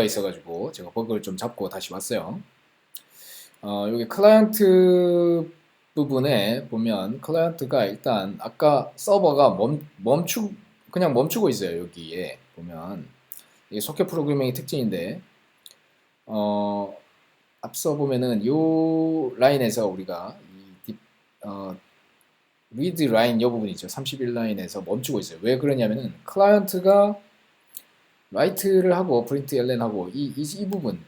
있어가지고 제가 버그를 좀 잡고 다시 왔어요. 여기 클라이언트 부분에 보면 클라이언트가 일단 아까 서버가 그냥 멈추고 있어요. 여기에 보면 이게 소켓 프로그래밍의 특징인데 어, 앞서 보면은 요 라인에서 우리가 리드 라인 요 부분 있죠. 31 라인에서 멈추고 있어요. 왜 그러냐면은 클라이언트가 라이트를 하고 프린트 ln 하고 이 부분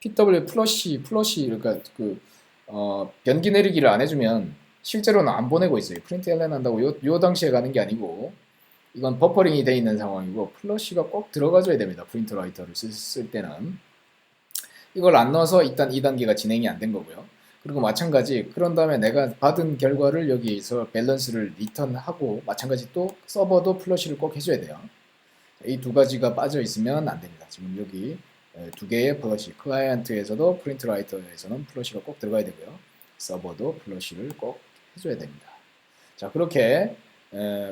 PW 플러시 그러니까 변기 내리기를 안 해주면 실제로는 안 보내고 있어요. 프린트 ln 한다고 요 당시에 가는 게 아니고 이건 버퍼링이 돼 있는 상황이고 플러시가 꼭 들어가줘야 됩니다. 프린트 라이터를 쓸 때는 이걸 안 넣어서 일단 2단계가 진행이 안 된 거고요. 그리고 마찬가지 그런 다음에 내가 받은 결과를 여기서 밸런스를 리턴하고 마찬가지 또 서버도 플러시를 꼭 해줘야 돼요. 이 두 가지가 빠져 있으면 안 됩니다. 지금 여기 두 개의 플러시, 클라이언트에서도 프린트라이터에서는 플러시가 꼭 들어가야 되고요. 서버도 플러시를 꼭 해줘야 됩니다. 자, 그렇게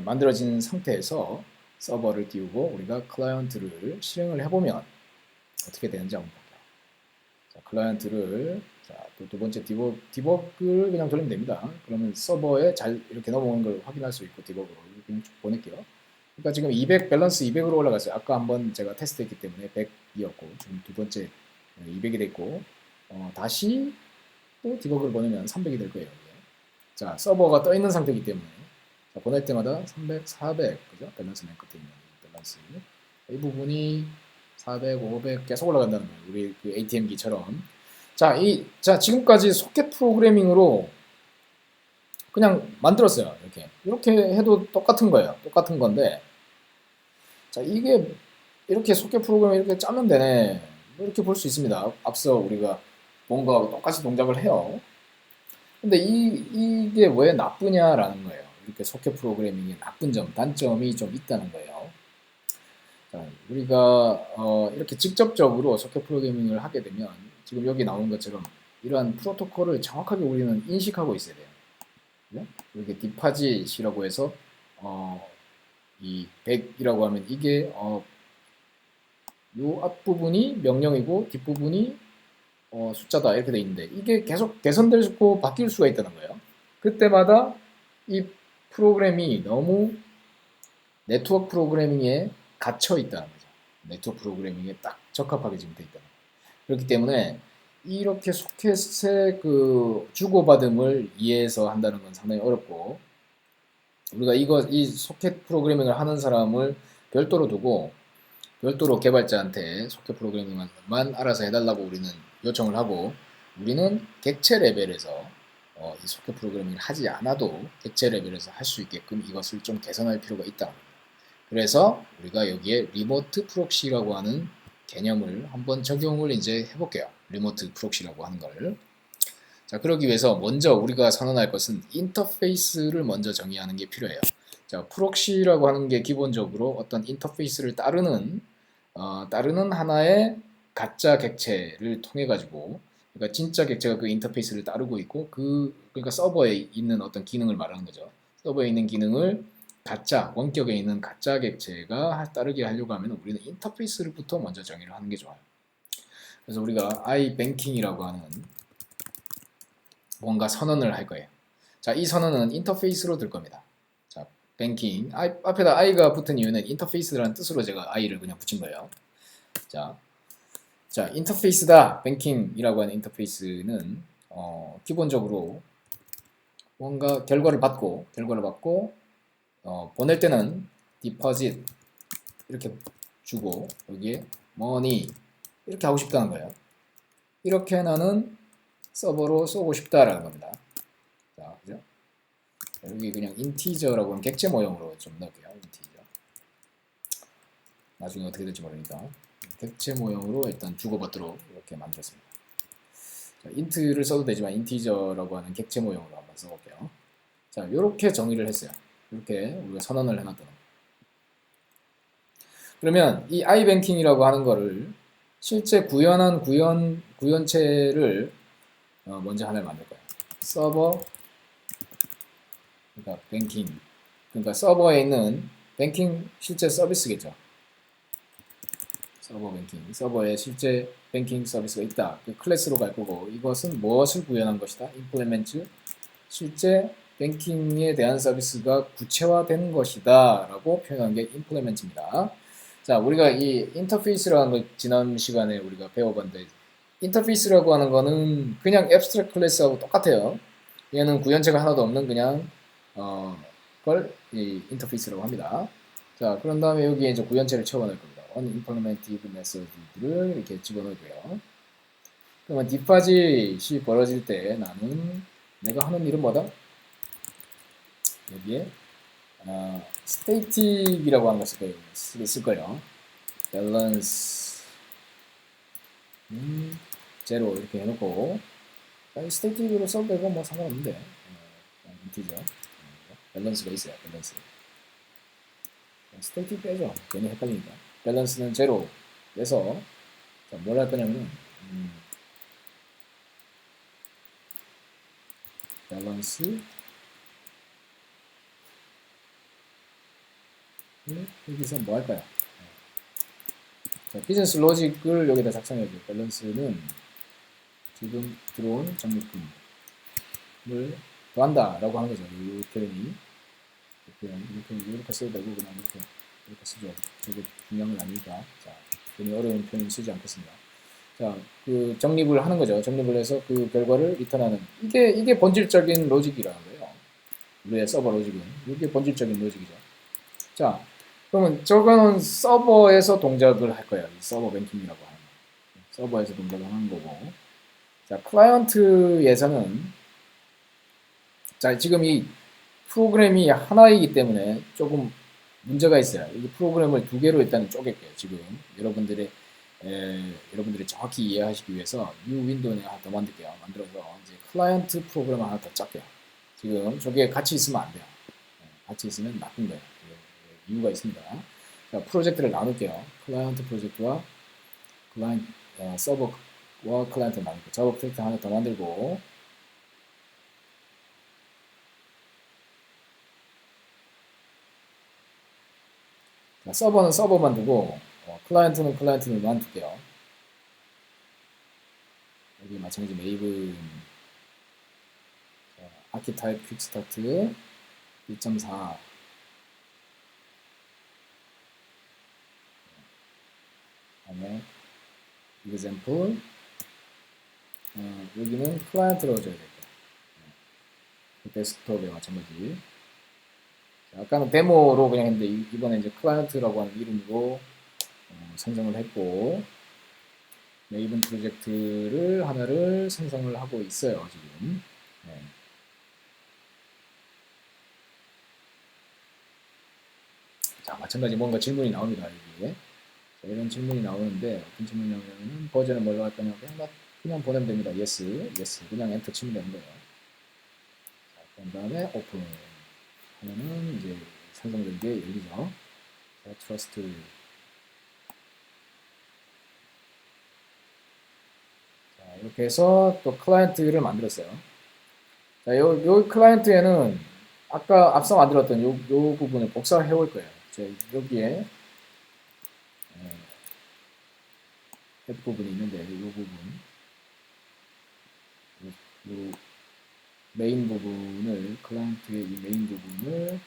만들어진 상태에서 서버를 띄우고 우리가 클라이언트를 실행을 해보면 어떻게 되는지 한번 볼게요. 자, 클라이언트를 또 두 번째 디버그를 그냥 돌리면 됩니다. 그러면 서버에 잘 이렇게 넘어오는 걸 확인할 수 있고 디버그로 그냥 쭉 보낼게요. 그러니까 지금 200 밸런스 200으로 올라갔어요. 아까 한번 제가 테스트했기 때문에 100이었고 지금 두 번째 200이 됐고 다시 또 디버그를 보내면 300이 될 거예요. 자, 서버가 떠 있는 상태이기 때문에 자, 보낼 때마다 300, 400 그죠? 밸런스 맨 끝에 있는 밸런스 이 부분이 400, 500 계속 올라간다는 거예요. 우리 그 ATM기처럼. 자, 지금까지 소켓 프로그래밍으로 그냥 만들었어요. 이렇게 해도 똑같은 거예요. 똑같은 건데 자, 이게 이렇게 소켓 프로그램을 이렇게 짜면 되네. 뭐 이렇게 볼 수 있습니다. 앞서 우리가 뭔가 똑같이 동작을 해요. 근데 이게 왜 나쁘냐라는 거예요. 이렇게 소켓 프로그래밍의 나쁜 점, 단점이 좀 있다는 거예요. 자, 우리가 이렇게 직접적으로 소켓 프로그래밍을 하게 되면 지금 여기 나오는 것처럼 이러한 프로토콜을 정확하게 우리는 인식하고 있어야 돼요. 그죠? 이렇게 디파짓이라고 해서 이 100이라고 하면 이게 요 앞부분이 명령이고 뒷부분이 숫자다 이렇게 돼 있는데 이게 계속 개선되고 바뀔 수가 있다는 거예요. 그때마다 이 프로그램이 너무 네트워크 프로그래밍에 갇혀 있다는 거죠. 네트워크 프로그래밍에 딱 적합하게 지금 돼 있다는 거예요. 그렇기 때문에 이렇게 소켓의 그 주고받음을 이해해서 한다는 건 상당히 어렵고 우리가 이 소켓 프로그래밍을 하는 사람을 별도로 두고 별도로 개발자한테 소켓 프로그래밍만 알아서 해달라고 우리는 요청을 하고 우리는 객체 레벨에서 이 소켓 프로그래밍을 하지 않아도 객체 레벨에서 할 수 있게끔 이것을 좀 개선할 필요가 있다. 그래서 우리가 여기에 리모트 프록시라고 하는 개념을 한번 적용을 이제 해볼게요. 리모트 프록시라고 하는 걸. 자, 그러기 위해서 먼저 우리가 선언할 것은 인터페이스를 먼저 정의하는 게 필요해요. 자, 프록시라고 하는 게 기본적으로 어떤 인터페이스를 따르는 하나의 가짜 객체를 통해 가지고 그러니까 진짜 객체가 그 인터페이스를 따르고 있고 그러니까 서버에 있는 어떤 기능을 말하는 거죠. 서버에 있는 기능을 원격에 있는 가짜 객체가 따르게 하려고 하면 우리는 인터페이스부터 먼저 정의를 하는 게 좋아요. 그래서 우리가 iBanking이라고 하는 뭔가 선언을 할 거예요. 자, 이 선언은 인터페이스로 들 겁니다. 자, 뱅킹 앞에다 i가 붙은 이유는 인터페이스라는 뜻으로 제가 i를 그냥 붙인 거예요. 자, 인터페이스다. 뱅킹이라고 하는 인터페이스는 기본적으로 뭔가 결과를 받고 보낼 때는 deposit 이렇게 주고 여기에 money 이렇게 하고 싶다는 거예요. 이렇게 나는 서버로 쏘고 싶다라는 겁니다. 자, 그죠? 여기 그냥 인티저라고 하는 객체 모형으로 좀 넣을게요. 인티저. 나중에 어떻게 될지 모르니까 객체 모형으로 일단 주고받도록 이렇게 만들었습니다. 자, 인트를 써도 되지만 인티저라고 하는 객체 모형으로 한번 써볼게요. 자, 이렇게 정의를 했어요. 이렇게 우리가 선언을 해놨다는 거예요. 그러면 이 iBanking이라고 하는 거를 실제 구현한 구현체를 먼저 하나 만들 거예요. 서버 그러니까 뱅킹 그러니까 서버에 있는 뱅킹 실제 서비스겠죠. 서버 뱅킹, 서버에 실제 뱅킹 서비스가 있다. 그 클래스로 갈 거고, 이것은 무엇을 구현한 것이다? implement, 실제 뱅킹에 대한 서비스가 구체화된 것이다 라고 표현한 게 implement입니다. 자, 우리가 이 인터페이스라는 걸 지난 시간에 우리가 배워봤는데, 인터페이스라고 하는 거는 그냥 abstract 클래스하고 똑같아요. 얘는 구현체가 하나도 없는 그냥 걸 이 인터페이스라고 합니다. 자, 그런 다음에 여기에 이제 구현체를 채워넣을 겁니다. unimplemented method를 이렇게 집어넣고요. 그러면 뒷받이시 벌어질 때 나는 내가 하는 일은 뭐다? 여기에 static이라고 하는 것을 쓸 거예요. balance 제로 이렇게 해놓고 static으로 써도 되고 뭐 상관없는데 인티저 밸런스가 있어요. 밸런스 static 빼죠. 괜히 헷갈리니까 밸런스는 제로 빼서 뭘 할 거냐면 밸런스 여기서 뭐 할까요? 자, 비즈니스 로직을 여기다 작성해야죠. 밸런스는 지금 들어온 적립금을 더한다 라고 하는 거죠. 이 표현이 이렇게 써도 되고 그냥 이렇게 쓰죠. 저게 중요한 건 아니니까. 자, 괜히 어려운 표현 쓰지 않겠습니다. 자, 그 적립을 하는 거죠. 적립을 해서 그 결과를 리턴하는 이게 본질적인 로직이라는 거예요. 우리의 서버 로직은 이게 본질적인 로직이죠. 자, 그러면 저거는 서버에서 동작을 할 거예요. 이 서버 뱅킹이라고 하는 거. 서버에서 동작을 하는 거고. 자, 클라이언트에서는 자, 지금 이 프로그램이 하나이기 때문에 조금 문제가 있어요. 이 프로그램을 두 개로 일단 쪼갤게요. 지금 여러분들이 정확히 이해하시기 위해서 new 윈도우를 하나 더 만들게요. 만들어서 이제 클라이언트 프로그램을 하나 더 짰게요. 지금 저게 같이 있으면 안 돼요. 같이 있으면 나쁜 거예요. 이유가 있습니다. 자, 프로젝트를 나눌게요. 클라이언트 프로젝트와 서버와 클라이언트 나눌게요. 서버 프로젝트 하나 더 만들고 자, 서버는 서버만 두고 클라이언트는 클라이언트만 둘게요. 여기 마찬가지 메이븐 아키타입 퀵스타트 2.4 다음에 example 여기는 클라이언트로 줘야 되겠다. 데스크톱에 마찬가지. 자, 아까는 데모로 그냥 했는데 이번에 이제 클라이언트라고 하는 이름으로 생성을 했고 메이븐 프로젝트를 하나를 생성을 하고 있어요 지금. 네. 자, 마찬가지 뭔가 질문이 나옵니다 여기에. 자, 이런 질문이 나오는데 어떤 질문이 나오냐면 버전을 뭘로 할 거냐고 그냥 보내면 됩니다. yes, yes 그냥 엔터 치면 되는 거예요. 자, 그런 다음에 오픈 하면은 이제 생성된 게 열리죠. 자, 트러스트 자, 이렇게 해서 또 클라이언트를 만들었어요. 자, 요 클라이언트에는 아까 앞서 만들었던 요 부분을 복사해 올 거예요. 자, 여기에 앱 부분이 있는데 요 부분 요 메인 부분을 클라이언트의 이 메인 부분을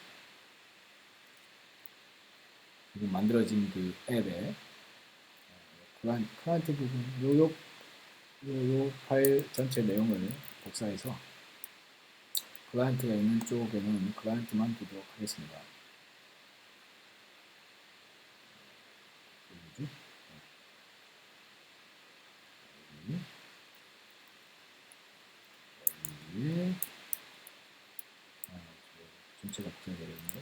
지금 만들어진 그 앱에 클라이언트 부분 요 파일 전체 내용을 복사해서 클라이언트가 있는 쪽에는 클라이언트만 두도록 하겠습니다. 여기 전체가 복사되겠네요.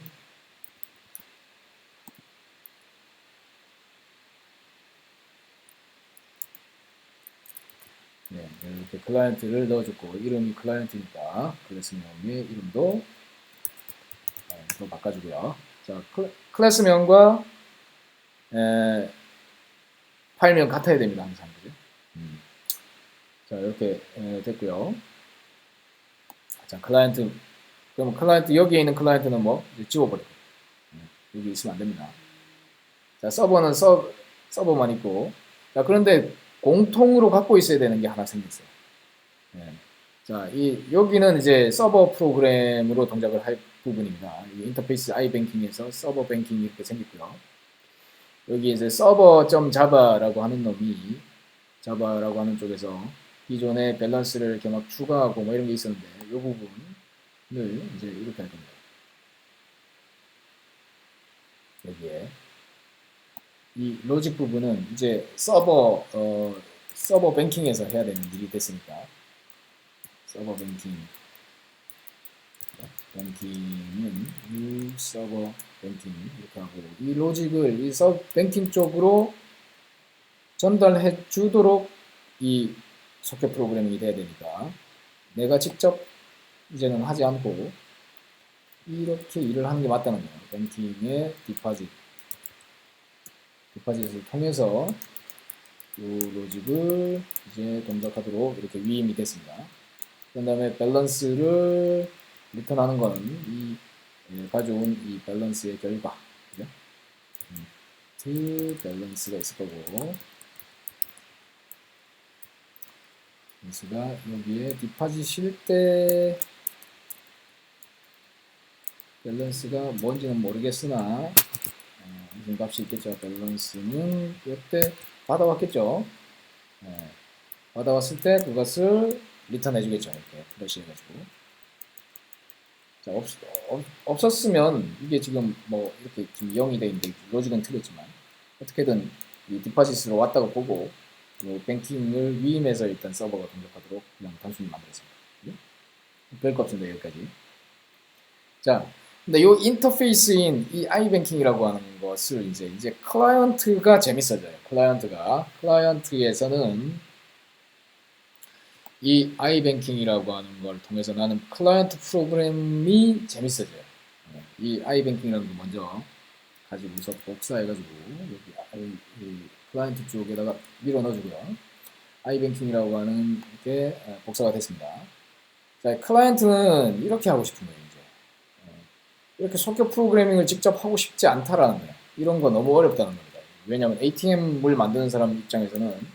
네, 이렇게 클라이언트를 넣어줬고 이름이 클라이언트니까 클래스명의 이름도 또 바꿔주고요. 자, 클래스명과 파일명 같아야 됩니다. 항상 그죠? 자, 이렇게 됐고요. 자, 클라이언트 그럼 클라이언트 여기에 있는 클라이언트는 뭐 이제 지워버리고 여기 있으면 안 됩니다. 자, 서버는 서버만 있고. 자, 그런데 공통으로 갖고 있어야 되는 게 하나 생겼어요. 네. 자, 여기는 이제 서버 프로그램으로 동작을 할 부분입니다. 인터페이스 i뱅킹에서 서버 뱅킹이 이렇게 생겼고요. 여기 이제 서버.java라고 하는 놈이 자바라고 하는 쪽에서 기존의 밸런스를 이렇게 막 추가하고 뭐 이런 게 있었는데 이 부분을 이제 이렇게 할 겁니다. 여기에 이 로직 부분은 이제 서버 뱅킹에서 해야 되는 일이 됐으니까 서버 뱅킹은 new 서버 뱅킹 이렇게 하고 이 로직을 이 서버 뱅킹 쪽으로 전달해 주도록 이 소켓 프로그래밍이 돼야 되니까 내가 직접 이제는 하지 않고 이렇게 일을 하는 게 맞다는 거예요. 뱅킹의 디파짓을 통해서 이 로직을 이제 동작하도록 이렇게 위임이 됐습니다. 그 다음에 밸런스를 리턴하는 거는 이 가져온 이 밸런스의 결과, 그죠? 밸런스가 있을 거고, 밸런스가 여기에 디파짓일 때 밸런스가 뭔지는 모르겠으나 무슨 값이 있겠죠. 밸런스는 이때 받아왔겠죠. 받아왔을 때 그것을 리턴 해주겠죠. 이렇게 플러시 해가지고. 자, 없었으면 이게 지금 뭐 이렇게 지금 0이 돼 있는데 로직은 틀렸지만 어떻게든 이 디파짓으로 왔다고 보고 뱅킹을 위임해서 일단 서버가 동작하도록 그냥 단순히 만들었습니다. 별거 없습니다. 여기까지. 자, 근데 이 인터페이스인 이 i뱅킹이라고 하는 것을 이제 클라이언트가 재밌어져요. 클라이언트에서는 이 i뱅킹이라고 하는 걸 통해서 나는 클라이언트 프로그램이 재밌어져요. 이 i뱅킹이라는 거 먼저 가지고 우선 복사해가지고 여기 클라이언트 쪽에다가 밀어 넣어주고요. i뱅킹이라고 하는 게 복사가 됐습니다. 자, 클라이언트는 이렇게 하고 싶은 거예요. 이렇게 소켓 프로그래밍을 직접 하고 싶지 않다라는 거예요. 이런 거 너무 어렵다는 겁니다. 왜냐하면 ATM을 만드는 사람 입장에서는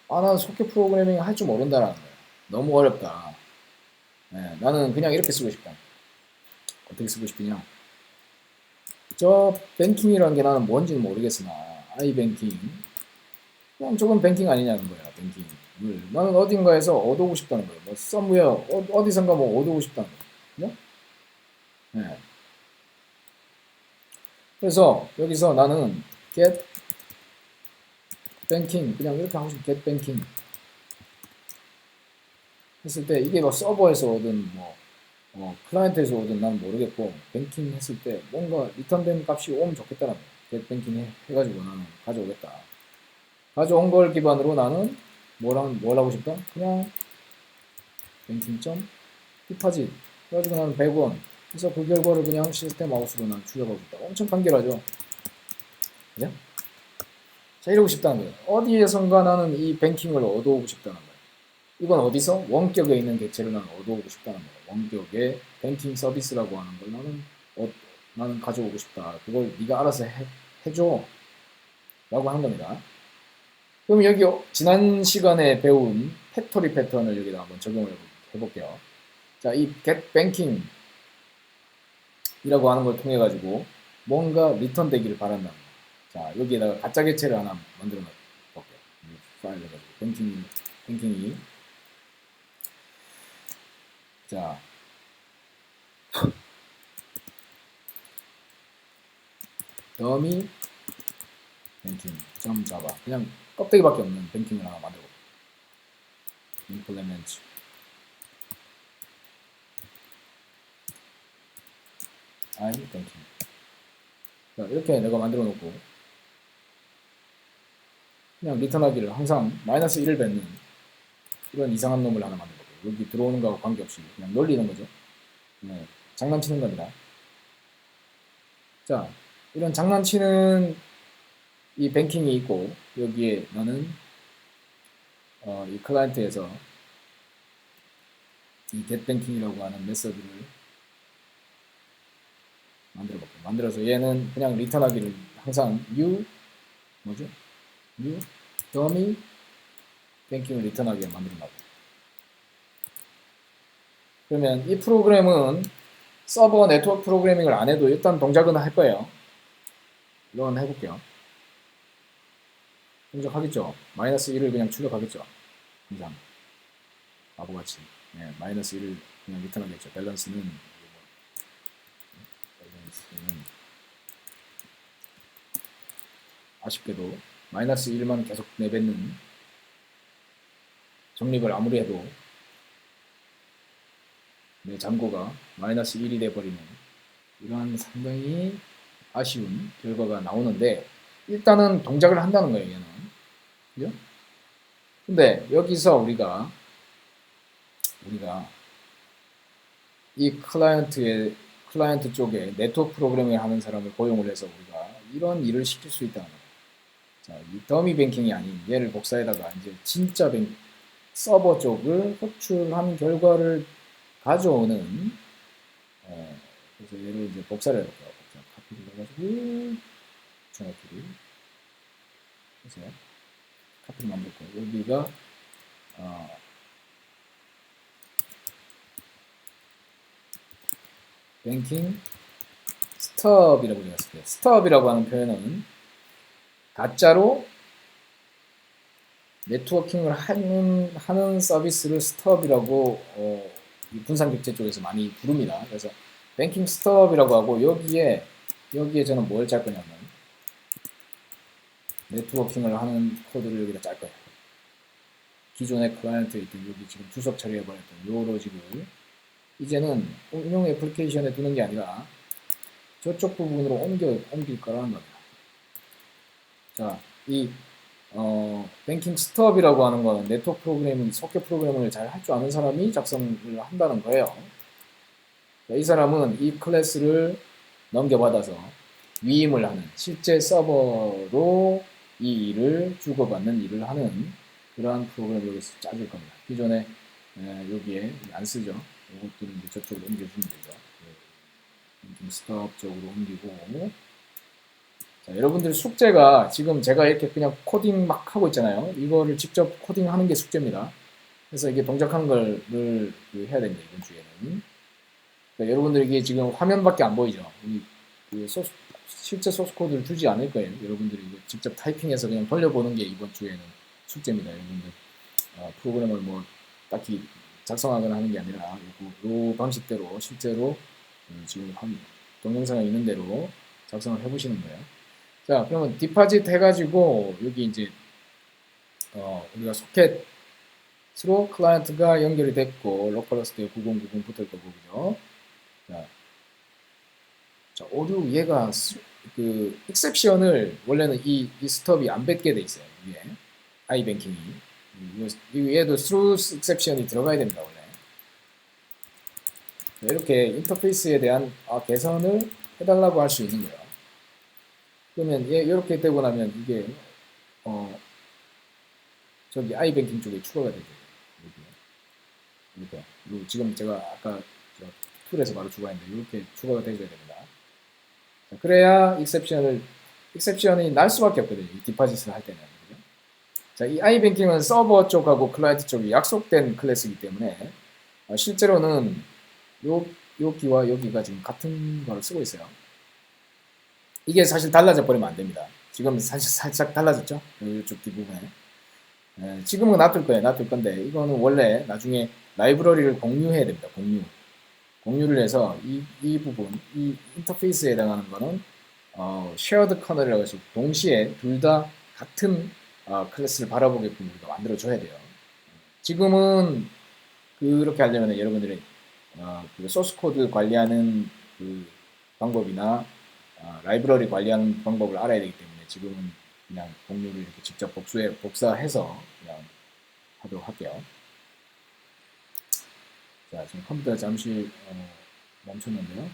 나는 소켓 프로그래밍 할 줄 모른다라는 거예요. 너무 어렵다. 나는 그냥 이렇게 쓰고 싶다. 어떻게 쓰고 싶으냐? 저 뱅킹이라는 게 나는 뭔지는 모르겠으나 i뱅킹 그냥 저건 뱅킹 아니냐는 거야. 뱅킹을 나는 어딘가에서 얻어오고 싶다는 거예요. 뭐 somewhere 어디선가 뭐 얻어오고 싶다는 거예요. 네. 그래서 여기서 나는 get banking 그냥 이렇게 하고 싶어. get banking 했을 때 이게 뭐 서버에서 오든 뭐 클라이언트에서 오든 나는 모르겠고 뱅킹 했을 때 뭔가 리턴된 값이 오면 좋겠다는 거야. get banking 해가지고 나는 가져오겠다. 가져온 걸 기반으로 나는 뭘 하고 싶다? 그냥 banking 디파짓 해가지고 나는 100원 그래서 그 결과를 그냥 시스템 아웃으로 난 추적하고 싶다. 엄청 간결하죠? 그죠? 자, 이러고 싶다는 거예요. 어디에선가 나는 이 뱅킹을 얻어오고 싶다는 거예요. 이건 어디서? 원격에 있는 객체를 나는 얻어오고 싶다는 거예요. 원격의 뱅킹 서비스라고 하는 걸 나는 가져오고 싶다. 그걸 네가 알아서 해줘. 라고 하는 겁니다. 그럼 여기 지난 시간에 배운 팩토리 패턴을 여기다 한번 적용을 해볼게요. 자, 이 get banking 이라고 하는 걸 통해 가지고 뭔가 리턴 되기를 바란다. 자, 여기에다가 가짜 객체를 하나 만들어 볼게요. 파일 해가지고 뱅킹이 자 더미 뱅킹 점 잡아 그냥 껍데기밖에 없는 뱅킹을 하나 만들어 볼게요. implement I 뱅킹 자, 이렇게 내가 만들어 놓고 그냥 리턴하기를 항상 마이너스 1을 뱉는 이런 이상한 놈을 하나 만들어 볼게요. 여기 들어오는 거하고 관계없이 그냥 놀리는 거죠. 네, 장난치는 겁니다. 자, 이런 장난치는 이 뱅킹이 있고 여기에 나는 이 클라이언트에서 이 getBanking이라고 하는 메서드를 만들어 볼게요. 만들어서 얘는 그냥 리턴하기를 항상 new 뭐죠? new dummy 뱅킹을 리턴하게 만든다고. 그러면 이 프로그램은 서버 네트워크 프로그래밍을 안 해도 일단 동작은 할 거예요. 이건 해볼게요. 동작하겠죠. 마이너스 1을 그냥 출력하겠죠. 그냥 바보같이. 네, 마이너스 1을 그냥 리턴하겠죠. 밸런스는 아쉽게도 마이너스 1만 계속 내뱉는, 정립을 아무리 해도 내 잔고가 마이너스 1이 돼버리는 이러한 상당히 아쉬운 결과가 나오는데, 일단은 동작을 한다는 거예요, 얘는. 그죠? 근데 여기서 우리가 이 클라이언트 쪽에 네트워크 프로그래밍을 하는 사람을 고용을 해서 우리가 이런 일을 시킬 수 있다는 거예요. 자, 이 더미 뱅킹이 아닌 얘를 복사에다가 이제 진짜 서버 쪽을 호출한 결과를 가져오는, 그래서 얘를 이제 복사를 해볼게요. 카피를 해가지고 붙여넣기를 해서 카피를 만들고, 여기가 뱅킹 스톱이라고 적었을 때, 스톱이라고 하는 표현은 가짜로 네트워킹을 하는 서비스를 스톱이라고 분산격제 쪽에서 많이 부릅니다. 그래서 뱅킹 스톱이라고 하고, 여기에 저는 뭘 짤 거냐면 네트워킹을 하는 코드를 여기다 짤 거예요. 기존의 클라이언트에 있던 여기 지금 주석 처리해버렸던 요 로직을 이제는 응용 애플리케이션에 두는 게 아니라 저쪽 부분으로 옮길 거라는 겁니다. 자, 이 뱅킹 스톱이라고 하는 거는 네트워크 프로그래밍, 소켓 프로그래밍을 잘 할 줄 아는 사람이 작성을 한다는 거예요. 자, 이 사람은 이 클래스를 넘겨받아서 위임을 하는, 실제 서버로 이 일을 주고받는 일을 하는 그러한 프로그램을 여기서 짜줄 겁니다. 기존에 여기에 안 쓰죠. 이것들은 이제 저쪽으로 옮겨주면 되죠. 좀 스톱 쪽으로 옮기고. 자, 여러분들 숙제가 지금 제가 이렇게 그냥 코딩 막 하고 있잖아요. 이거를 직접 코딩하는 게 숙제입니다. 그래서 이게 동작하는 걸 해야 됩니다. 이번 주에는. 그러니까 여러분들 이게 지금 화면밖에 안 보이죠. 실제 소스 코드를 주지 않을 거예요. 여러분들이 이거 직접 타이핑해서 그냥 돌려보는 게 이번 주에는 숙제입니다. 여러분들 프로그램을 뭐 딱히 작성하거나 하는 게 아니라 요 방식대로 실제로 지금 동영상에 있는 대로 작성을 해보시는 거예요. 자, 그러면 디파짓 해가지고 여기 이제 우리가 소켓으로 클라이언트가 연결이 됐고 로컬호스트에 9090 붙을 거고, 그죠? 자, 오류 얘가 그 익셉션을 원래는 이 스톱이 안 뱉게 돼 있어요. 위에 아이뱅킹이 얘도 through exception이 들어가야 됩니다. 원래 이렇게 인터페이스에 대한 개선을 해달라고 할 수 있는 거예요. 그러면 이렇게 되고 나면 이게 저기 아이뱅킹 쪽에 추가가 되죠. 이렇게 지금 제가 아까 툴에서 바로 추가했는데 이렇게 추가가 돼줘야 됩니다. 자, 그래야 익셉션이 날 수밖에 없거든요. 이 디파짓을 할 때는. 그죠? 자, 이 아이뱅킹은 서버 쪽하고 클라이언트 쪽이 약속된 클래스이기 때문에 실제로는 요 키와 여기가 지금 같은 걸 쓰고 있어요. 이게 사실 달라져 버리면 안 됩니다. 지금 사실 살짝 달라졌죠? 이쪽 뒷부분에. 지금은 놔둘 거예요. 놔둘 건데 이거는 원래 나중에 라이브러리를 공유해야 됩니다. 공유를 해서 이 부분, 이 인터페이스에 해당하는 거는 쉐어드 커널이라고 해서 동시에 둘 다 같은 클래스를 바라보게끔 우리가 만들어 줘야 돼요. 지금은 그렇게 하려면 여러분들이 그 소스 코드 관리하는 그 방법이나 라이브러리 관리하는 방법을 알아야 되기 때문에 지금은 그냥 공유를 이렇게 직접 복사해서 그냥 하도록 할게요. 자, 지금 컴퓨터 잠시 멈췄는데요.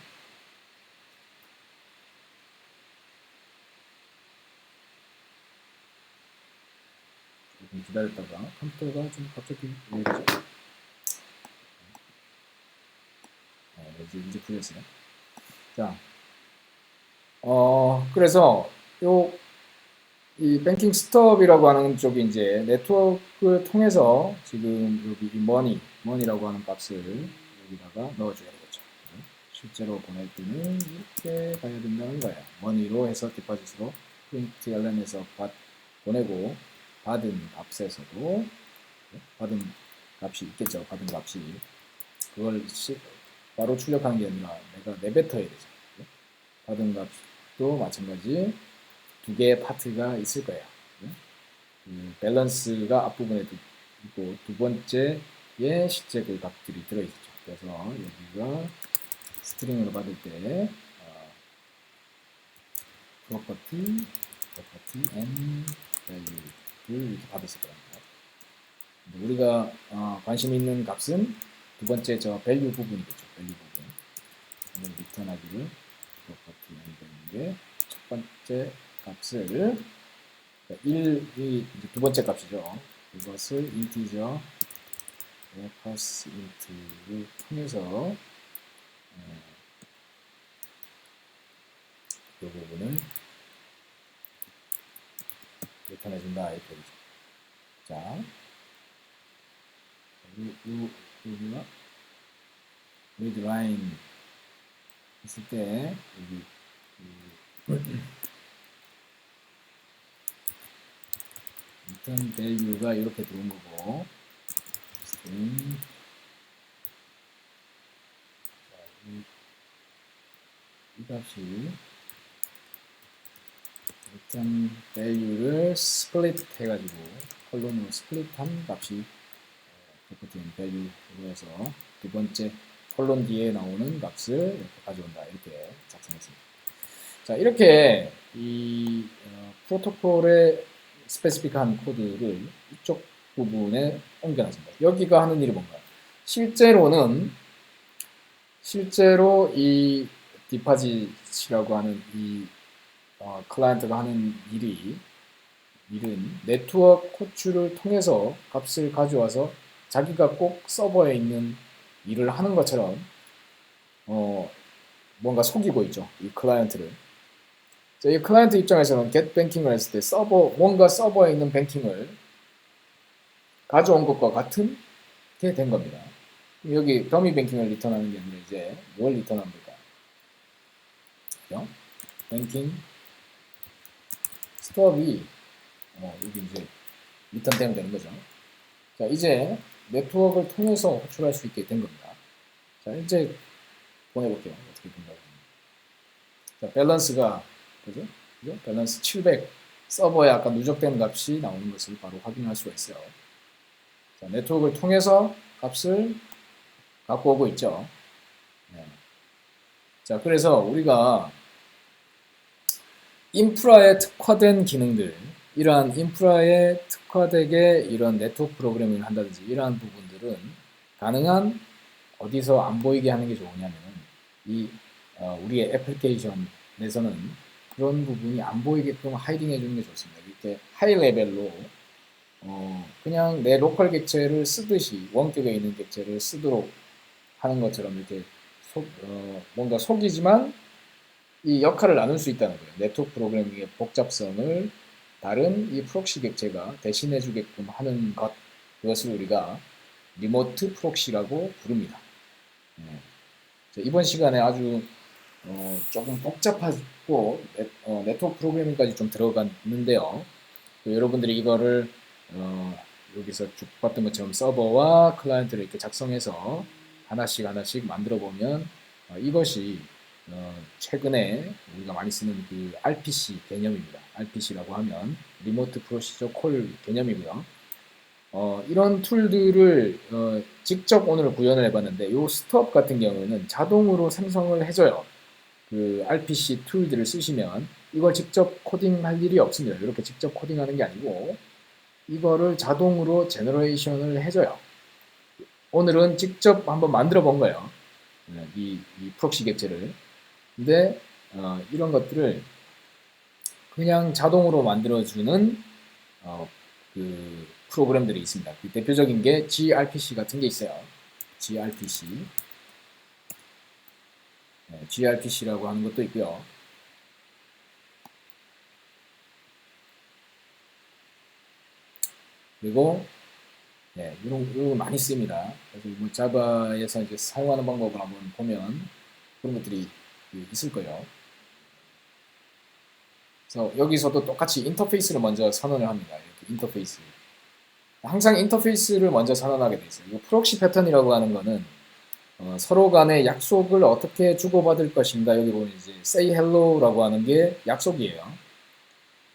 조금 기다렸다가 컴퓨터가 좀 갑자기 왜 이러죠? 이제 풀렸어요. 자, 그래서 이 뱅킹 스톱이라고 하는 쪽이 이제 네트워크를 통해서 지금 여기 이 머니라고 하는 값을 여기다가 넣어줘야 되겠죠. 실제로 보낼 때는 이렇게 가야 된다는 거예요. 머니로 해서 디파짓으로 프린트 LN에서 보내고 받은 값에서도 받은 값이 있겠죠. 받은 값이 그걸 바로 출력하는 게 아니라 내가 내뱉어야 되죠. 받은 값도 마찬가지 두 개의 파트가 있을 거예요. 밸런스가 앞부분에 있고 두 번째에 실제 그 값들이 들어있죠. 그래서 여기가 스트링으로 받을 때 property and value를 이렇게 받았을 겁니다. 우리가 관심 있는 값은 두 번째 저 value 부분이겠죠. value 부분. 오늘 리턴하기를 property and value의 첫 번째 값을 1이 두 번째 값이죠. 이것을 integer parse int를 통해서 이 부분을 리턴해준다 이렇게 되죠. 자, 여기가 read line 했을 때 여기 return value가 이렇게 들어온 거고 string 이 값이 return value를 split 해가지고 컬론으로 스플릿한 값이 property and value로 해서 두 번째 컬론 뒤에 나오는 값을 이렇게 가져온다 이렇게 작성했습니다. 자 이렇게 이 프로토콜의 스페시픽한 코드를 이쪽 부분에 옮겨놨습니다. 여기가 하는 일이 뭔가요? 실제로 이 디파짓이라고 하는 이 클라이언트가 하는 일은 네트워크 호출을 통해서 값을 가져와서 자기가 꼭 서버에 있는 일을 하는 것처럼 뭔가 속이고 있죠. 이 클라이언트를. 자, 이 클라이언트 입장에서는 get banking을 했을 때 뭔가 서버에 있는 뱅킹을 가져온 것과 같은 게 된 겁니다. 여기 더미 뱅킹을 리턴하는 게 아니라 이제 뭘 리턴합니까? 그죠? 뱅킹 스톱이 여기 이제 리턴되면 되는 거죠. 자, 이제 네트워크를 통해서 호출할 수 있게 된 겁니다. 자, 이제 보내볼게요. 어떻게 된다고. 자, 밸런스가, 그죠? 밸런스 700. 서버에 아까 누적된 값이 나오는 것을 바로 확인할 수가 있어요. 자, 네트워크를 통해서 값을 갖고 오고 있죠. 네. 자, 그래서 우리가 인프라에 특화된 기능들, 이러한 인프라에 특화되게 이런 네트워크 프로그래밍을 한다든지 이러한 부분들은 가능한 어디서 안 보이게 하는 게 좋으냐면 우리의 애플리케이션에서는 그런 부분이 안 보이게끔 하이딩 해주는 게 좋습니다. 이렇게 하이 레벨로 그냥 내 로컬 객체를 쓰듯이 원격에 있는 객체를 쓰도록 하는 것처럼 이렇게 뭔가 속이지만 이 역할을 나눌 수 있다는 거예요. 네트워크 프로그래밍의 복잡성을 다른 이 프록시 객체가 대신해 주게끔 하는 것, 그것을 우리가 리모트 프록시라고 부릅니다. 이번 시간에 아주 조금 복잡하고 네트워크 프로그래밍까지 좀 들어갔는데요. 여러분들이 이거를 여기서 쭉 봤던 것처럼 서버와 클라이언트를 이렇게 작성해서 하나씩 만들어 보면 이것이 최근에 우리가 많이 쓰는 그 RPC 개념입니다. RPC라고 하면 리모트 프로시저 콜 개념이고요. 이런 툴들을 직접 오늘 구현을 해봤는데 이 스톱 같은 경우는 자동으로 생성을 해줘요. 그 RPC 툴들을 쓰시면 이걸 직접 코딩할 일이 없습니다. 이렇게 직접 코딩하는 게 아니고 이거를 자동으로 제너레이션을 해줘요. 오늘은 직접 한번 만들어 본 거예요. 이 프록시 객체를. 근데 이런 것들을 그냥 자동으로 만들어주는 그 프로그램들이 있습니다. 그 대표적인 게 gRPC 같은 게 있어요. gRPC. gRPC라고 하는 것도 있고요. 그리고 네, 이런 거 많이 씁니다. 그래서 뭐 자바에서 이제 사용하는 방법을 한번 보면 그런 것들이 있을 거예요. 그래서 여기서도 똑같이 인터페이스를 먼저 선언을 합니다. 이렇게 인터페이스. 항상 인터페이스를 먼저 선언하게 돼 있어요. 프록시 패턴이라고 하는 거는 서로 간의 약속을 어떻게 주고받을 것인가. 여기 보면 이제 say hello라고 하는 게 약속이에요.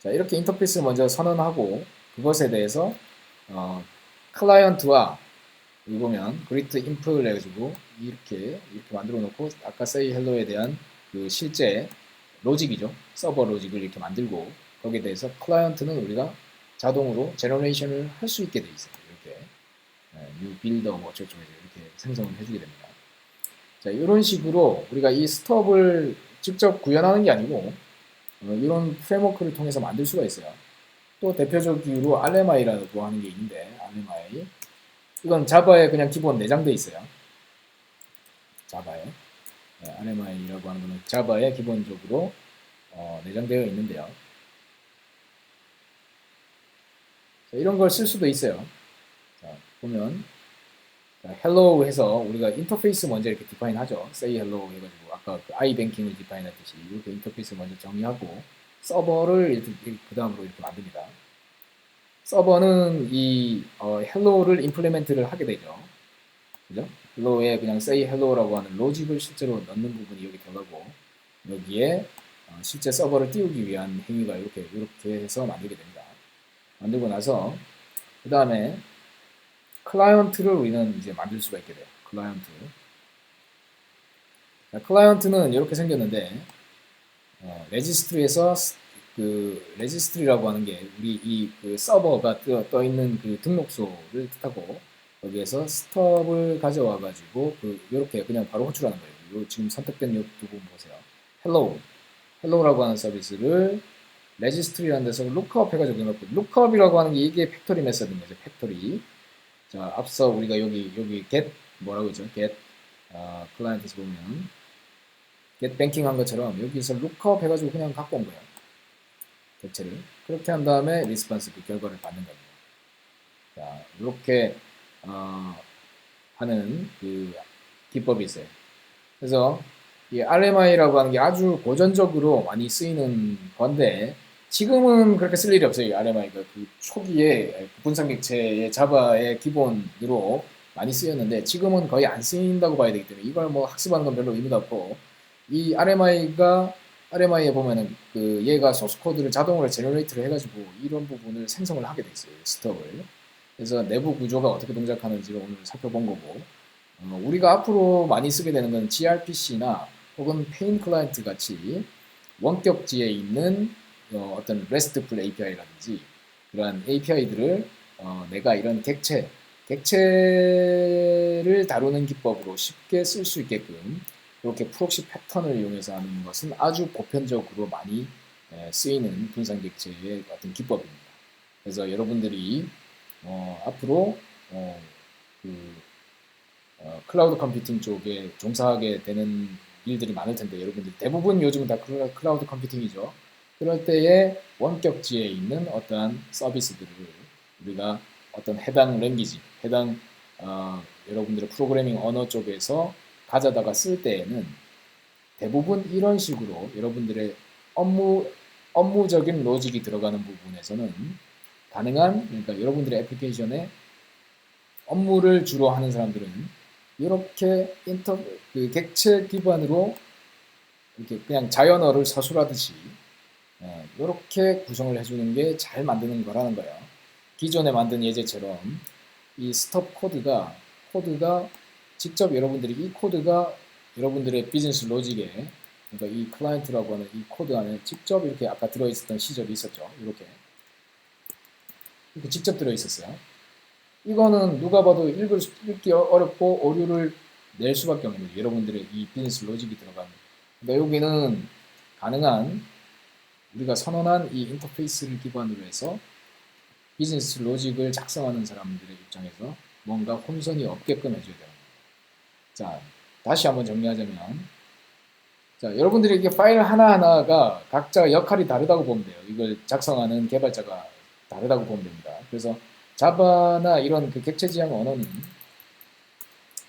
자, 이렇게 인터페이스를 먼저 선언하고 그것에 대해서 클라이언트와 여기 보면 그리트 인프를 해가지고 이렇게 만들어 놓고 아까 say hello에 대한 그 실제 로직이죠. 서버 로직을 이렇게 만들고 거기에 대해서 클라이언트는 우리가 자동으로 제너레이션을 할 수 있게 돼 있어요. 이렇게 new builder 뭐 어쩌고저쩌고 이렇게 생성을 해주게 됩니다. 자, 이런 식으로 우리가 이 스톱을 직접 구현하는 게 아니고 이런 프레임워크를 통해서 만들 수가 있어요. 또 대표적으로 RMI라고 하는 게 있는데 RMI 이건 자바에 그냥 기본 내장되어 있어요. 자바에 RMI라고 하는 거는 자바에 기본적으로 내장되어 있는데요. 자, 이런 걸 쓸 수도 있어요. 자, 보면 자, hello 해서 우리가 인터페이스 먼저 이렇게 디파인 하죠. say hello 해가지고 아까 그 iBanking을 디파인 했듯이 이렇게 인터페이스 먼저 정의하고 서버를 이렇게 그 다음으로 이렇게 만듭니다. 서버는 이 hello를 임플리멘트를 하게 되죠. 그죠? hello에 그냥 say hello라고 하는 로직을 실제로 넣는 부분이 여기 들어가고 여기에 실제 서버를 띄우기 위한 행위가 이렇게 해서 만들게 됩니다. 만들고 나서 그 다음에 클라이언트를 우리는 이제 만들 수가 있게 돼요. 클라이언트. 클라이언트는 이렇게 생겼는데 레지스트리에서 그 레지스트리라고 하는 게 우리 그 서버가 떠 있는 그 등록소를 뜻하고 거기에서 스톱을 가져와 가지고 이렇게 그냥 바로 호출하는 거예요. 지금 선택된 이 두 부분 보세요. 헬로우라고 하는 서비스를 레지스트리라는 데서 룩업 해가지고 넣고 룩업이라고 하는 게 이게 팩토리 메서드인 거죠. 팩토리. 자, 앞서 우리가 여기 get 뭐라고 했죠? get 클라이언트에서 보면 get banking 한 것처럼 여기서 룩업 해가지고 그냥 갖고 온 거예요. 객체를. 그렇게 한 다음에 리스폰스 그 결과를 받는 겁니다. 자, 이렇게 하는 그 기법이 있어요. 그래서 이 RMI라고 하는 게 아주 고전적으로 많이 쓰이는 건데 지금은 그렇게 쓸 일이 없어요. 이 RMI가 그 초기에 분산객체의 자바의 기본으로 많이 쓰였는데 지금은 거의 안 쓰인다고 봐야 되기 때문에 이걸 뭐 학습하는 건 별로 의미가 없고 이 RMI에 보면은 그 얘가 소스 코드를 자동으로 제너레이트를 해가지고 이런 부분을 생성을 하게 돼 있어요. 스톱을. 그래서 내부 구조가 어떻게 동작하는지를 오늘 살펴본 거고 우리가 앞으로 많이 쓰게 되는 건 gRPC나 혹은 페인 클라이언트 같이 원격지에 있는 어떤 RESTful API라든지 그러한 API들을 내가 이런 객체를 다루는 기법으로 쉽게 쓸 수 있게끔 이렇게 프록시 패턴을 이용해서 하는 것은 아주 보편적으로 많이 쓰이는 분산 객체의 어떤 기법입니다. 그래서 여러분들이 앞으로 클라우드 컴퓨팅 쪽에 종사하게 되는 일들이 많을 텐데 여러분들 대부분 요즘은 다 클라우드 컴퓨팅이죠. 그럴 때에 원격지에 있는 어떠한 서비스들을 우리가 어떤 해당 랭귀지, 해당 여러분들의 프로그래밍 언어 쪽에서 가져다가 쓸 때에는 대부분 이런 식으로 여러분들의 업무적인 로직이 들어가는 부분에서는 가능한, 그러니까 여러분들의 애플리케이션에 업무를 주로 하는 사람들은 이렇게 그 객체 기반으로 이렇게 그냥 자연어를 서술하듯이 이렇게 구성을 해주는 게 잘 만드는 거라는 거예요. 기존에 만든 예제처럼 이 스톱 코드가 직접 여러분들이 이 코드가 여러분들의 비즈니스 로직에 그러니까 이 클라이언트라고 하는 이 코드 안에 직접 이렇게 아까 들어있었던 시절이 있었죠. 이렇게 직접 들어있었어요. 이거는 누가 봐도 읽기 어렵고 오류를 낼 수밖에 없는 거예요. 여러분들의 이 비즈니스 로직이 들어가는. 그러니까 여기는 가능한 우리가 선언한 이 인터페이스를 기반으로 해서 비즈니스 로직을 작성하는 사람들의 입장에서 뭔가 혼선이 없게끔 해줘야 돼요. 자, 다시 한번 정리하자면 자, 여러분들이 이게 파일 하나하나가 각자 역할이 다르다고 보면 돼요. 이걸 작성하는 개발자가 다르다고 보면 됩니다. 그래서 자바나 이런 그 객체 지향 언어는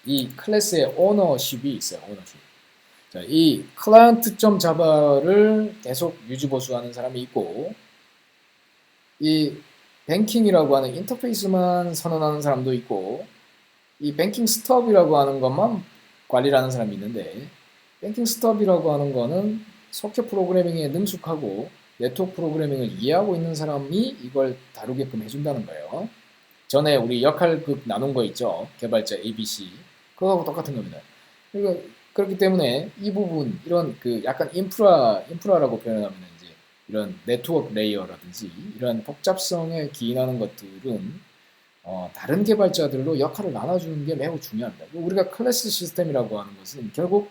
이 클래스의 오너십이 있어요. 오너십. 자, 이 client.java를 계속 유지보수하는 사람이 있고, 이 뱅킹이라고 하는 인터페이스만 선언하는 사람도 있고, 이 뱅킹 스톱이라고 하는 것만 관리를 하는 사람이 있는데, 뱅킹 스톱이라고 하는 거는 소켓 프로그래밍에 능숙하고 네트워크 프로그래밍을 이해하고 있는 사람이 이걸 다루게끔 해준다는 거예요. 전에 우리 역할극 나눈 거 있죠. 개발자 ABC. 그거하고 똑같은 겁니다. 그러니까 그렇기 때문에 이 부분, 이런 그 약간 인프라라고 표현하면 이제 이런 네트워크 레이어라든지 이런 복잡성에 기인하는 것들은 다른 개발자들로 역할을 나눠주는 게 매우 중요합니다. 우리가 클래스 시스템이라고 하는 것은 결국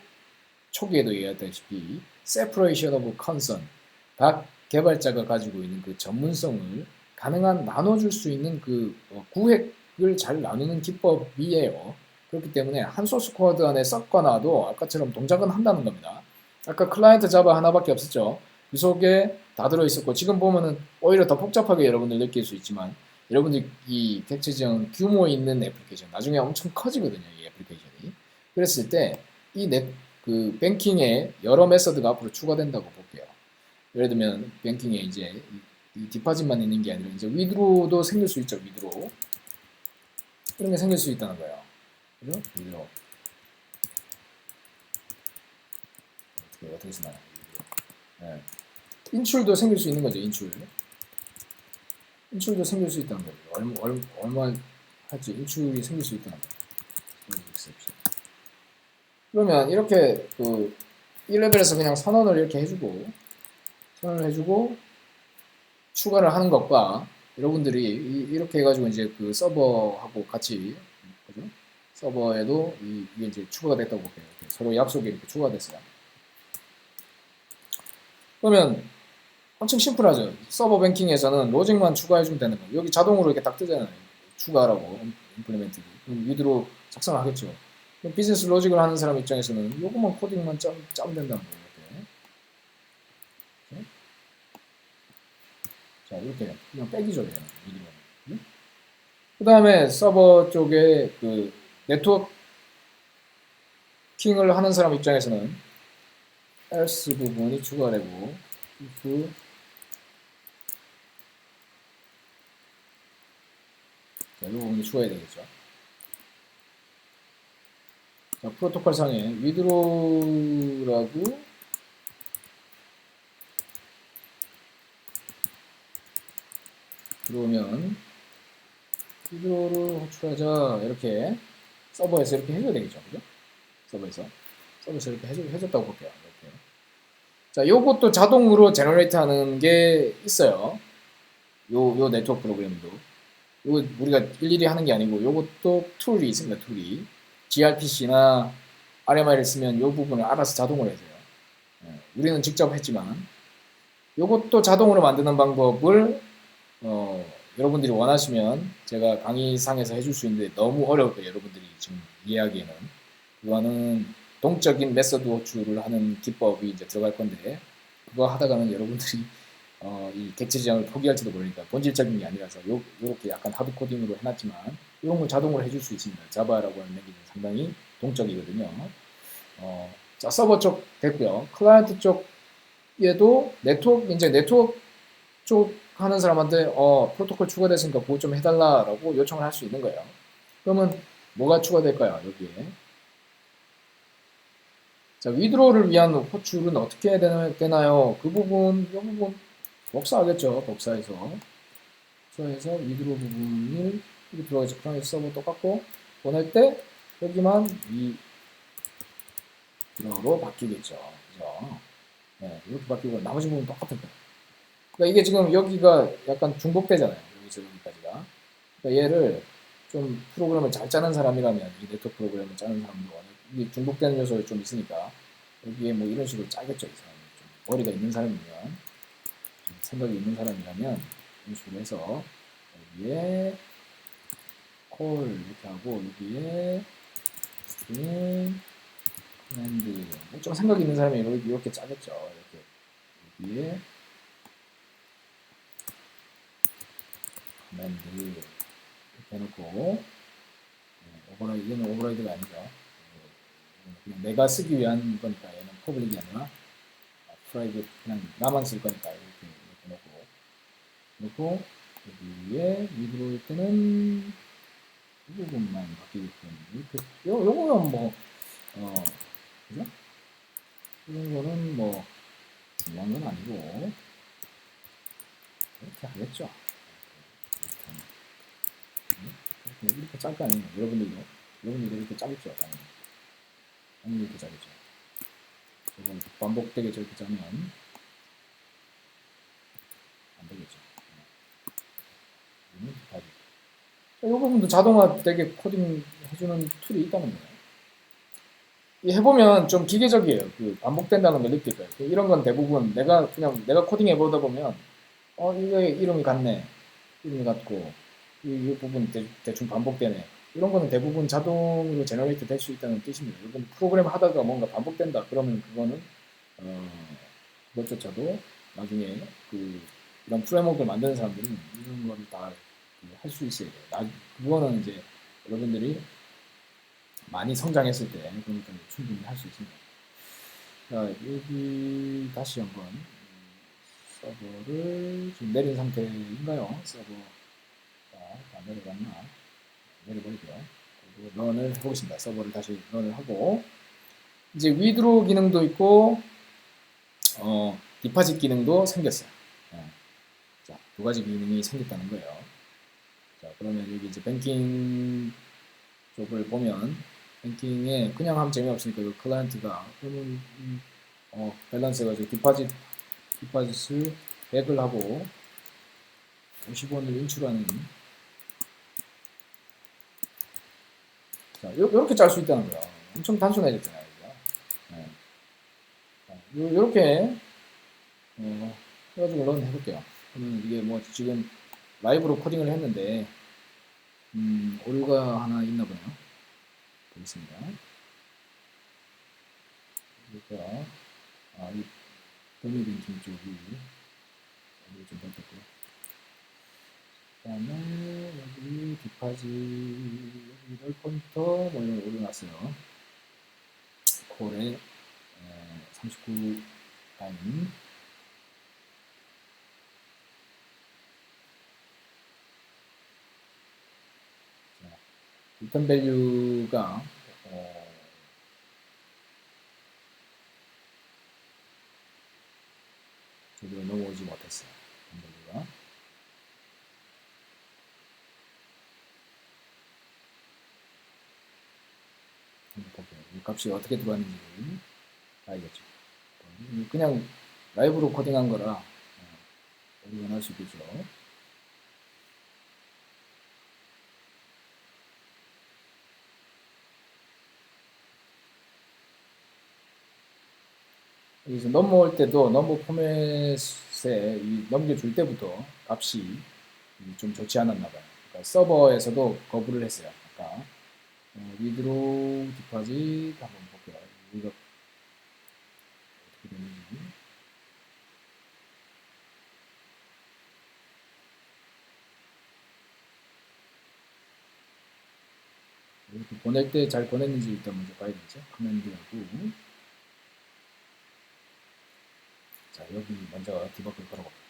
초기에도 얘기했다시피 separation of concern, 각 개발자가 가지고 있는 그 전문성을 가능한 나눠줄 수 있는 그 구획을 잘 나누는 기법이에요. 그렇기 때문에 한 소스 코드 안에 섞어놔도 아까처럼 동작은 한다는 겁니다. 아까 클라이언트 자바 하나밖에 없었죠. 그 속에 다 들어있었고 지금 보면은 오히려 더 복잡하게 여러분들 느낄 수 있지만 여러분들 이 객체 지형 규모 있는 애플리케이션 나중에 엄청 커지거든요. 이 애플리케이션이. 그랬을 때 이 그 뱅킹에 여러 메서드가 앞으로 추가된다고 볼게요. 예를 들면 뱅킹에 이제 이 디파짓만 있는 게 아니라 이제 위드로도 생길 수 있죠. 위드로 이런 게 생길 수 있다는 거예요. 그죠? 위드로 어떻게 쓰나요? 네. 인출도 생길 수 있는 거죠. 인출도 생길 수 있다는 거죠. 얼마 할지 인출이 생길 수 있다는 거죠. 그러면 이렇게 그 1레벨에서 그냥 선언을 이렇게 해주고 추가를 하는 것과 여러분들이 이렇게 해가지고 이제 그 서버하고 같이 그죠? 서버에도 이게 이제 추가가 됐다고 볼게요. 서로 약속이 이렇게 추가가 됐어요. 그러면 엄청 심플하죠. 서버 뱅킹에서는 로직만 추가해주면 되는 거예요. 여기 자동으로 이렇게 딱 뜨잖아요. 추가하라고 임플리멘트. 그럼 위드로 작성을 하겠죠. 그럼 비즈니스 로직을 하는 사람 입장에서는 요것만 코딩만 짜면 된다는 거예요. 이렇게. 자, 이렇게 그냥 빼기죠. 위드로. 그 다음에 서버 쪽에 그 네트워킹을 하는 사람 입장에서는 else 부분이 추가되고 if 자, 이 부분이 추가해야 되겠죠. 자, 프로토콜 상에 withdraw라고 들어오면 withdraw를 호출하자 이렇게 서버에서 이렇게 해줘야 되겠죠. 그죠? 서버에서 이렇게 해줬다고 볼게요. 이렇게. 자, 요것도 자동으로 제너레이트 하는 게 있어요. 요 네트워크 프로그램도. 요거 우리가 일일이 하는 게 아니고 요것도 툴이 있습니다. 툴이. gRPC나 RMI를 쓰면 요 부분을 알아서 자동으로 해줘요. 우리는 직접 했지만 요것도 자동으로 만드는 방법을 여러분들이 원하시면 제가 강의상에서 해줄 수 있는데 너무 어려울 거예요. 여러분들이 지금 이해하기에는. 그거는 동적인 메서드 호출을 하는 기법이 이제 들어갈 건데 그거 하다가는 여러분들이 이 객체 지향을 포기할지도 모르니까 본질적인 게 아니라서 요렇게 약간 하드 코딩으로 해놨지만 이런 걸 자동으로 해줄 수 있습니다. 자바라고 하는 랭귀지는 상당히 동적이거든요. 자, 서버 쪽 됐고요. 클라이언트 쪽에도 이제 네트워크 쪽 하는 사람한테 프로토콜 추가됐으니까 그거 좀 해달라라고 요청을 할 수 있는 거예요. 그러면 뭐가 추가될까요? 여기에. 자, 위드로를 위한 호출은 어떻게 해야 되나요? 이 부분 복사하겠죠. 복사해서 위드로 부분을 여기 들어가서 프라이빗 서버 똑같고 보낼 때 여기만 위드로로 바뀌겠죠. 그죠? 네, 이렇게 바뀌고 나머지 부분 똑같은 거예요. 그러니까 이게 지금 여기가 약간 중복되잖아요. 여기서 여기까지가. 그러니까 얘를 좀 프로그램을 잘 짜는 사람이라면 이 네트워크 프로그램을 짜는 사람도 이게 중복되는 요소가 좀 있으니까 여기에 뭐 이런 식으로 짜겠죠. 이 사람이 좀 머리가 있는 사람이면 좀 생각이 있는 사람이라면 이런 식으로 해서 여기에 콜 이렇게 하고 여기에 스트링 커맨드 좀 생각이 있는 사람이 이렇게 짜겠죠. 이렇게 여기에 커맨드 해놓고 오버라이드, 얘는 오버라이드가 아니죠. 그냥 내가 쓰기 위한 거니까 얘는 퍼블릭이 아니라 프라이빗 그냥 나만 쓸 거니까 이렇게 놓고 여기에 위드로일 때는 이 부분만 바뀌게끔 이렇게 요거는 뭐 그죠? 이런 거는 뭐 중요한 건 아니고 이렇게 하겠죠. 이렇게 짤 거 아니에요. 여러분들도 이렇게 짜겠죠. 당연히 이렇게 짜겠죠. 이걸 반복되게 저렇게 짜면 안 되겠죠. 이 부분도 자동화되게 코딩 해주는 툴이 있다는 거예요. 해보면 좀 기계적이에요. 그 반복된다는 걸 느낄 거예요. 이런 건 대부분 내가 코딩 해보다 보면 이게 이름이 같네. 이름이 같고 이 부분 대충 반복되네. 이런 거는 대부분 자동으로 제너레이트 될 수 있다는 뜻입니다. 여러분 프로그램 하다가 뭔가 반복된다. 그러면 그거는 그것조차도 나중에 이런 프레임워크를 만드는 사람들은 이런 거를 다 할 수 있어야 돼요. 그거는 이제 여러분들이 많이 성장했을 때 그러니까 충분히 할 수 있습니다. 자, 여기 다시 한번 서버를 지금 내린 상태인가요? 서버가 다 내려갔나? 내려버리고요. 그리고 런을 해보겠습니다. 서버를 다시 런을 하고 이제 위드로 기능도 있고 디파짓 기능도 생겼어요. 자, 두 가지 기능이 생겼다는 거예요. 자, 그러면 여기 이제 뱅킹 쪽을 보면 뱅킹에 그냥 하면 재미없으니까 그 클라이언트가 그러면 밸런스 해가지고 디파짓을 100을 하고 50원을 인출하는 자, 요렇게 짤 수 있다는 거야. 엄청 단순해졌잖아요. 네. 요렇게 해가지고 런 해볼게요. 그러면 이게 뭐 지금 라이브로 코딩을 했는데 오류가 하나 있나 보네요. 보겠습니다. 그러니까 이 더미 뱅킹 쪽이 오류 좀 바뀌었고요. 그 다음에 여기 디파지 여기 널 포인터 뭐 이런 오류 났어요. 콜에 39 라인 리턴 밸류가 제대로 넘어오지 못했어요. 리턴 밸류가 이 값이 어떻게 들어왔는지 알겠죠. 그냥 라이브로 코딩한 거라 오류가 날 수 있겠죠. 여기서 넘어올 때도 넘버 포맷에 넘겨줄 때부터 값이 좀 좋지 않았나 봐요. 그러니까 서버에서도 거부를 했어요. 아까 위드로우 디파짓 한번 볼게요. 이거 어떻게 되는지. 이렇게 보낼 때 잘 보냈는지 일단 먼저 봐야 되죠. 커맨드하고 자, 여기 먼저 디버그를 걸어볼게요.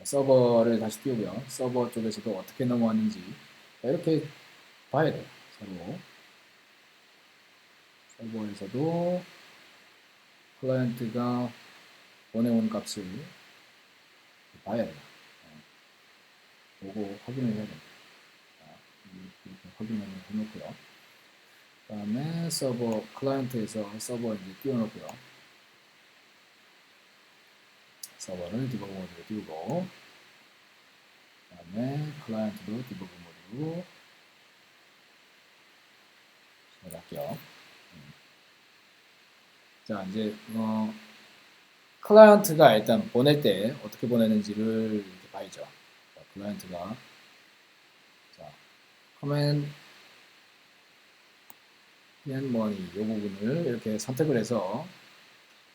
서버를 다시 띄우고요. 서버 쪽에서도 어떻게 넘어왔는지 이렇게 봐야 돼요. 서로 서버에서도 클라이언트가 보내온 값을 봐야 돼요. 보고 확인을 해야 됩니다. 이렇게 확인을 해놓고요. 그 다음에 서버 클라이언트에서 서버 이제 띄워놓고요. 서버를 디버그 모드로 띄우고 그 다음에 클라이언트도 디버그 모드로 시작할게요. 자, 이제 클라이언트가 일단 보낼 때 어떻게 보내는지를 이렇게 봐야죠. 자, 클라이언트가 자, 커맨드 mony 이 부분을 이렇게 선택을 해서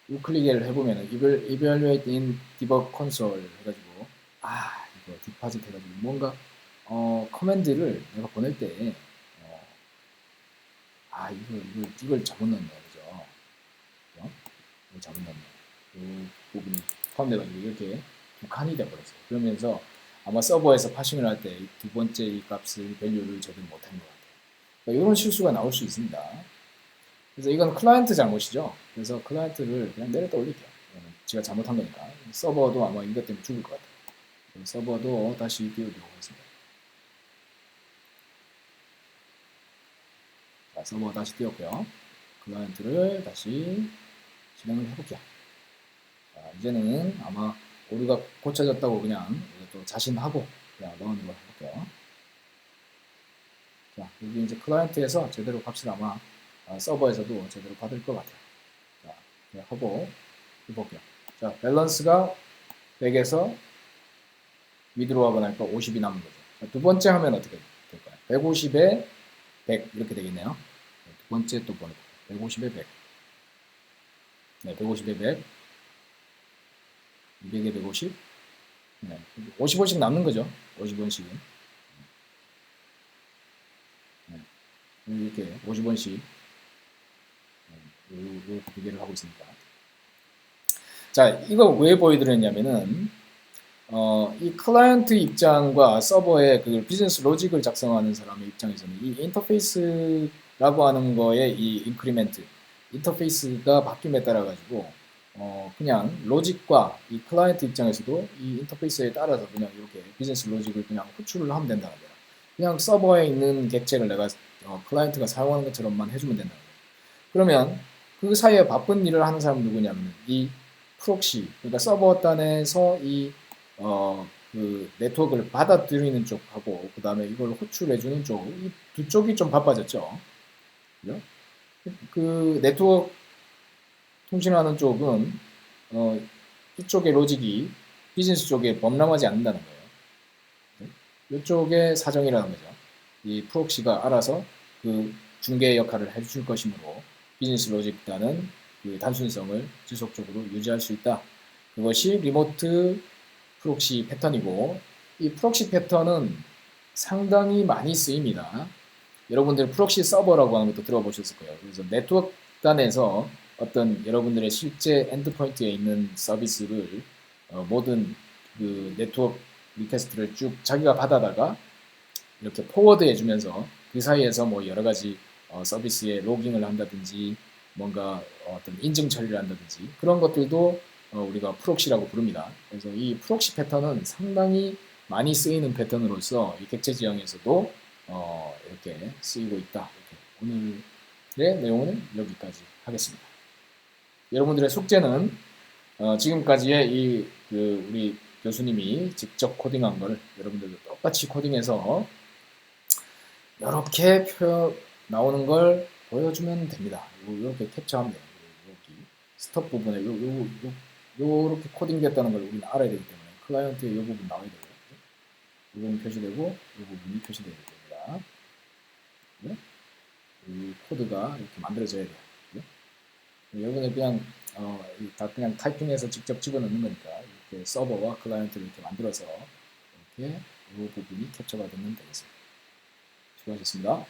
우클릭을 해보면 evaluate in debug console 해가지고 이거 디파짓 해가지고 뭔가 커맨드를 내가 보낼 때, 이걸 잘못 넣었네, 그죠? 이걸 잘못 넣었네. 그 부분이 포함돼가지고 이렇게 두 칸이 돼버렸어요. 그러면서 아마 서버에서 파싱을 할 때 두 번째 이 값을, 밸류를 제대로 못한 것 같아요. 그러니까 이런 실수가 나올 수 있습니다. 그래서 이건 클라이언트 잘못이죠. 그래서 클라이언트를 그냥 내렸다 올릴게요. 제가 잘못한 거니까. 서버도 아마 이것 때문에 죽을 것 같아요. 서버도 다시 띄워드리도록 하겠습니다. 자, 서버 다시 띄웠고요. 클라이언트를 다시 진행을 해볼게요. 자, 이제는 아마 오류가 고쳐졌다고 그냥 또 자신하고 그냥 넣는 걸 해볼게요. 자, 여기 이제 클라이언트에서 제대로 값을 아마 서버에서도 제대로 받을 것 같아요. 자, 하고 해볼게요. 자, 밸런스가 100에서 위드로우하고 나니까 50이 남은 거죠. 자, 두 번째 하면 어떻게 될까요? 150에 100 이렇게 되겠네요. 두 번째 또 보내볼게요. 150에 100. 네, 150에 100. 200에 150. 네, 50원씩 남는 거죠. 50원씩은. 네, 이렇게 50원씩 이렇게 비교를 하고 있습니다. 자, 이거 왜 보여드렸냐면은 이 클라이언트 입장과 서버의 그 비즈니스 로직을 작성하는 사람의 입장에서는 이 인터페이스라고 하는 거에 이 인크리멘트, 인터페이스가 바뀜에 따라 가지고 그냥 로직과 이 클라이언트 입장에서도 이 인터페이스에 따라서 그냥 이렇게 비즈니스 로직을 그냥 호출을 하면 된다는 거예요. 그냥 서버에 있는 객체를 내가 클라이언트가 사용하는 것처럼만 해주면 된다는 거예요. 그러면 그 사이에 바쁜 일을 하는 사람은 누구냐면 이 프록시, 그러니까 서버 단에서 그 네트워크를 받아들이는 쪽하고 그 다음에 이걸 호출해주는 쪽, 이 두 쪽이 좀 바빠졌죠. 그죠? 그 네트워크 통신하는 쪽은 이쪽의 로직이 비즈니스 쪽에 범람하지 않는다는 거예요. 이쪽의 사정이라는 거죠. 이 프록시가 알아서 그 중개 역할을 해줄 것이므로 비즈니스 로직단은 그 단순성을 지속적으로 유지할 수 있다. 그것이 리모트 프록시 패턴이고, 이 프록시 패턴은 상당히 많이 쓰입니다. 여러분들 프록시 서버라고 하는 것도 들어보셨을 거예요. 그래서 네트워크 단에서 어떤 여러분들의 실제 엔드포인트에 있는 서비스를 모든 그 네트워크 리퀘스트를 쭉 자기가 받아다가 이렇게 포워드 해주면서 그 사이에서 뭐 여러 가지 서비스에 로깅을 한다든지 뭔가 어떤 인증 처리를 한다든지 그런 것들도 우리가 프록시라고 부릅니다. 그래서 이 프록시 패턴은 상당히 많이 쓰이는 패턴으로서 이 객체 지형에서도 이렇게 쓰이고 있다. 이렇게 오늘의 내용은 여기까지 하겠습니다. 여러분들의 숙제는 지금까지의 우리 교수님이 직접 코딩한 걸 여러분들도 똑같이 코딩해서 이렇게 나오는 걸 보여주면 됩니다. 이렇게 캡처하면 돼요. 여기 스톱 부분에 요렇게 코딩됐다는 걸 우리는 알아야 되기 때문에 클라이언트에 이 부분 나와야 되고요. 이 부분 표시되고 이 부분이 표시되어야 됩니다. 네? 이 코드가 이렇게 만들어져야 돼요. 네? 여러분이 그냥 다 그냥 타이핑해서 직접 집어넣는 거니까 이렇게 서버와 클라이언트를 이렇게 만들어서 이렇게 이 부분이 캡처가 되면 되겠습니다. 수고하셨습니다.